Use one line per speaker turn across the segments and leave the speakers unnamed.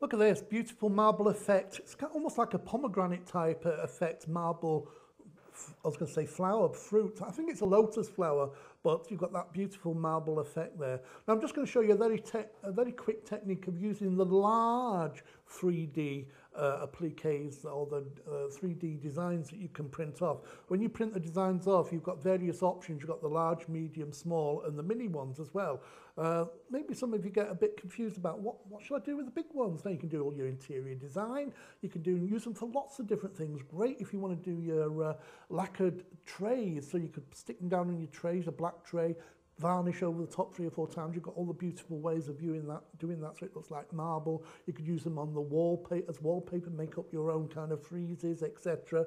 Look at this beautiful marble effect. It's almost like a pomegranate type effect, marble. I was going to say flower, fruit. I think it's a lotus flower, but you've got that beautiful marble effect there. Now I'm just going to show you a very quick technique of using the large 3D appliques or the 3D designs that you can print off. When you print the designs off, you've got various options. You've got the large, medium, small, and the mini ones as well. Maybe some of you get a bit confused about what should I do with the big ones. Now you can do all your interior design. You can use them for lots of different things. Great if you want to do your lacquered trays, so you could stick them down on your trays, a black tray, varnish over the top 3 or 4 times. You've got all the beautiful ways of doing that so it looks like marble. You could use them on the wallpaper as wallpaper, make up your own kind of friezes, etc.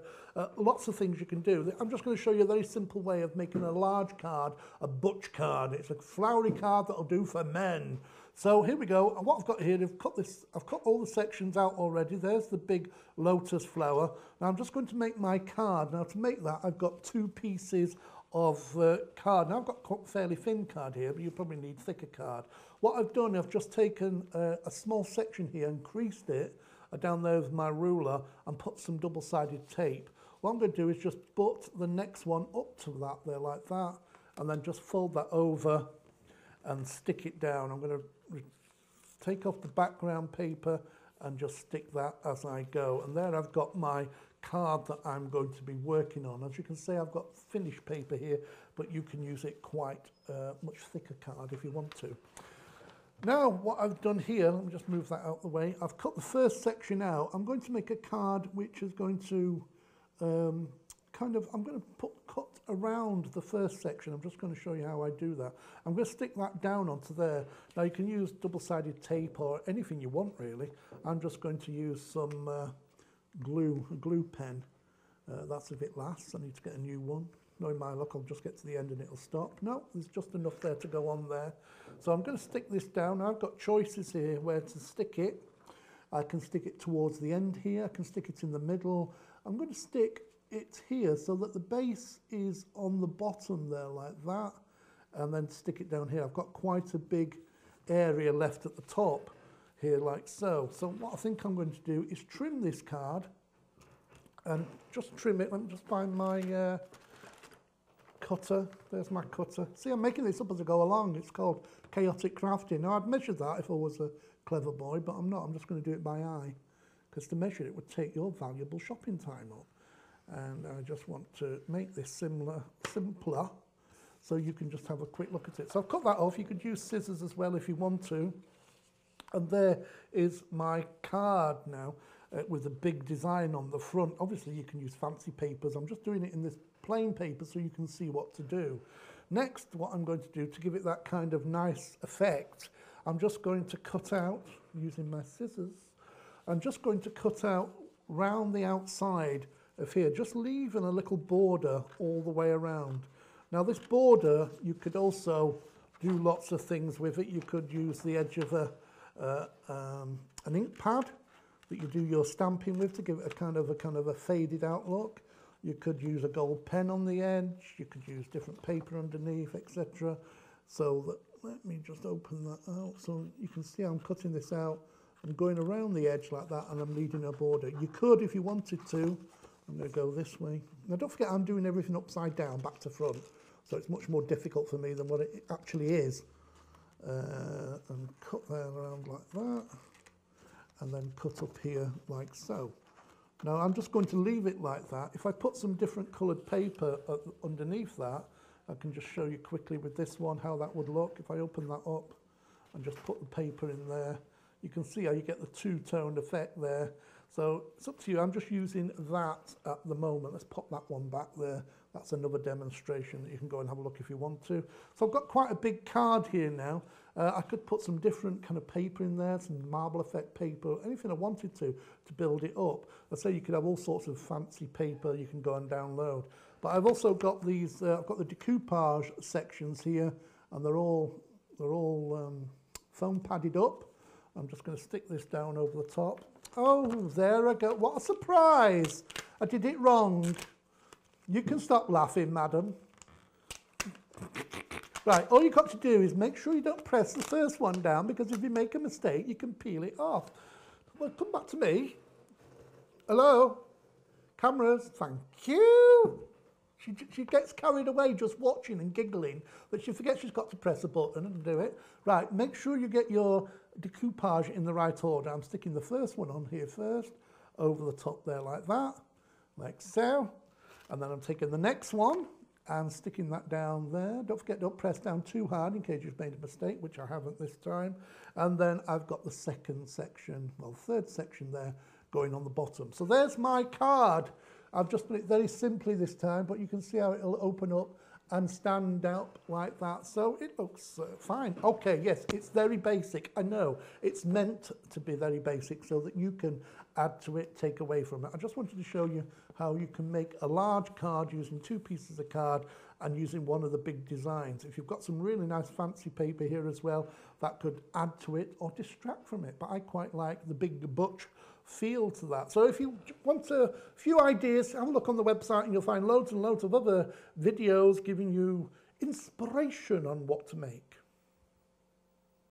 Lots of things you can do. I'm just going to show you a very simple way of making a large card, a butch card. It's a flowery card that'll do for men. So here we go. And what I've got here, I've cut all the sections out already. There's the big lotus flower. Now I'm just going to make my card. Now to make that, I've got 2 pieces of card. Now I've got fairly thin card here, but you probably need thicker card. What I've done, I've just taken a small section here and creased it down there with my ruler and put some double-sided tape. What I'm going to do is just butt the next one up to that there like that, and then just fold that over and stick it down. I'm going to take off the background paper and just stick that as I go. And there I've got my card that I'm going to be working on. As you can see, I've got finished paper here, but you can use it quite much thicker card if you want to. Now what I've done here, let me just move that out the way. I've cut the first section out. I'm going to make a card which is going to I'm going to cut around the first section. I'm just going to show you how I do that. I'm going to stick that down onto there. Now you can use double-sided tape or anything you want really. I'm just going to use some a glue pen. That's if it lasts. I need to get a new one. Knowing my luck, I'll just get to the end and it'll stop. No, there's just enough there to go on there. So I'm going to stick this down. I've got choices here where to stick it. I can stick it towards the end here. I can stick it in the middle. I'm going to stick it here so that the base is on the bottom there like that, and then stick it down here. I've got quite a big area left at the top here like so. So what I think I'm going to do is trim this card and just trim it. Let me just find my cutter. There's my cutter. See, I'm making this up as I go along. It's called chaotic crafting. Now I'd measure that if I was a clever boy, but I'm not. I'm just going to do it by eye, because to measure it would take your valuable shopping time up. And I just want to make this simpler, so you can just have a quick look at it. So I've cut that off. You could use scissors as well if you want to. And there is my card now with a big design on the front. Obviously you can use fancy papers. I'm just doing it in this plain paper so you can see what to do. Next, what I'm going to do to give it that kind of nice effect, I'm just going to cut out, using my scissors, I'm just going to cut out round the outside of here, just leaving a little border all the way around. Now this border, you could also do lots of things with it. You could use the edge of an ink pad that you do your stamping with to give it a kind of a faded out look. You could use a gold pen on the edge. You could use different paper underneath, etc. So that, let me just open that out so you can see I'm cutting this out. I'm going around the edge like that, and I'm leaving a border. You could, if you wanted to. I'm going to go this way. Now don't forget, I'm doing everything upside down, back to front, so it's much more difficult for me than what it actually is. And cut there around like that, and then cut up here like so. Now I'm just going to leave it like that. If I put some different coloured paper underneath that, I can just show you quickly with this one how that would look. If I open that up and just put the paper in there, you can see how you get the two-tone effect there. So it's up to you. I'm just using that at the moment. Let's pop that one back there. That's another demonstration that you can go and have a look if you want to. So I've got quite a big card here now. I could put some different kind of paper in there, some marble effect paper, anything I wanted to build it up. Let's say you could have all sorts of fancy paper you can go and download. But I've also got these, I've got the decoupage sections here, and they're all foam padded up. I'm just going to stick this down over the top. Oh, there I go. What a surprise. I did it wrong. You can stop laughing, madam. Right, all you've got to do is make sure you don't press the first one down, because if you make a mistake, you can peel it off. Well, come back to me. Hello? Cameras, thank you. She gets carried away just watching and giggling, but she forgets she's got to press a button and do it. Right, make sure you get your decoupage in the right order. I'm sticking the first one on here first, over the top there like that, like so. And then I'm taking the next one and sticking that down there. Don't forget, don't press down too hard in case you've made a mistake, which I haven't this time. And then I've got the second section, well, third section there, going on the bottom. So there's my card. I've just put it very simply this time, but you can see how it'll open up and stand up like that. So it looks fine. Okay, yes, it's very basic. I know it's meant to be very basic so that you can add to it, take away from it. I just wanted to show you how you can make a large card using 2 pieces of card and using one of the big designs. If you've got some really nice fancy paper here as well, that could add to it or distract from it. But I quite like the big butch feel to that. So if you want a few ideas, have a look on the website and you'll find loads and loads of other videos giving you inspiration on what to make.